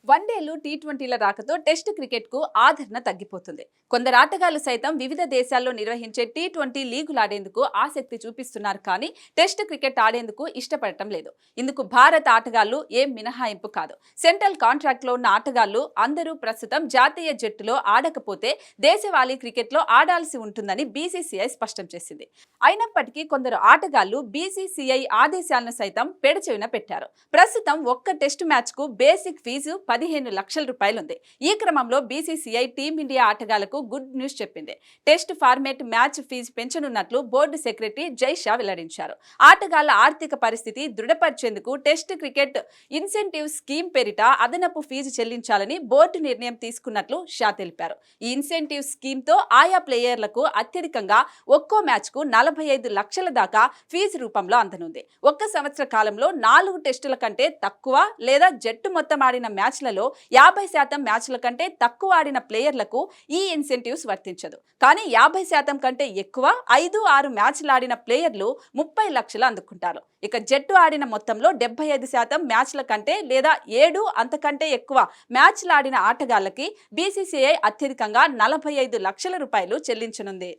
వన్డేలు టీ20ల రాకతో టెస్ట్ క్రికెట్కు ఆదరణ తగ్గిపోతుంది. కొందరు ఆటగాళ్లు సైతం వివిధ దేశాల్లో నిర్వహించే టీ20 లీగులాడేందుకు ఆసక్తి చూపిస్తున్నారు, కానీ టెస్ట్ క్రికెట్ ఆడేందుకు ఇష్టపడటం లేదు. ఇందుకు భారత ఆటగాళ్లు ఏం మినహాయింపు కాదు. సెంట్రల్ కాంట్రాక్ట్లో ఉన్న ఆటగాళ్లు అందరూ ప్రస్తుతం జాతీయ జట్టులో ఆడకపోతే దేశవాళీ క్రికెట్లో ఆడాల్సి ఉంటుందని బీసీసీఐ స్పష్టం చేసింది. అయినప్పటికీ కొందరు ఆటగాళ్లు బీసీసీఐ ఆదేశాలను సైతం పెడచెవిన పెట్టారు. ప్రస్తుతం ఒక్క టెస్ట్ మ్యాచ్కు బేసిక్ ఫీజు 15 లక్షల రూపాయలు ఉంది. ఈ క్రమంలో బీసీసీఐ టీమిండియా ఆటగాళ్లకు గుడ్ న్యూస్ చెప్పింది. Test format match fee పెంచనున్నట్లు board secretary Jay Shah వెల్లడించారు. ఆటగాళ్ల ఆర్థిక పరిస్థితి దృఢపరిచేందుకు టెస్ట్ క్రికెట్ ఇన్సెంటివ్ స్కీమ్ పేరిట అదనపు ఫీజు చెల్లించాలని బోర్డు నిర్ణయం తీసుకున్నట్లు షా తెలిపారు. ఈ ఇన్సెంటివ్ స్కీమ్ తో ఆయా ప్లేయర్లకు అత్యధికంగా ఒక్కో మ్యాచ్ కు 45 లక్షల దాకా ఫీజు రూపంలో అందనుంది. ఒక్క సంవత్సర కాలంలో 4 టెస్టుల కంటే తక్కువ లేదా జట్టు మొత్తం ఆడిన మ్యాచ్లలో 50% మ్యాచ్ల కంటే తక్కువ ఆడిన ప్లేయర్లకు ఈ ఇన్సెంటివ్స్ వర్తించదు. కానీ 50% కంటే ఎక్కువ 5-6 మ్యాచ్లు ఆడిన ప్లేయర్లు 30 లక్షలు అందుకుంటారు. ఇక జట్టు ఆడిన మొత్తంలో 75% మ్యాచ్ల కంటే లేదా 7 అంతకంటే ఎక్కువ మ్యాచ్లు ఆడిన ఆటగాళ్లకి బీసీసీఐ అత్యధికంగా 45 లక్షల రూపాయలు చెల్లించనుంది.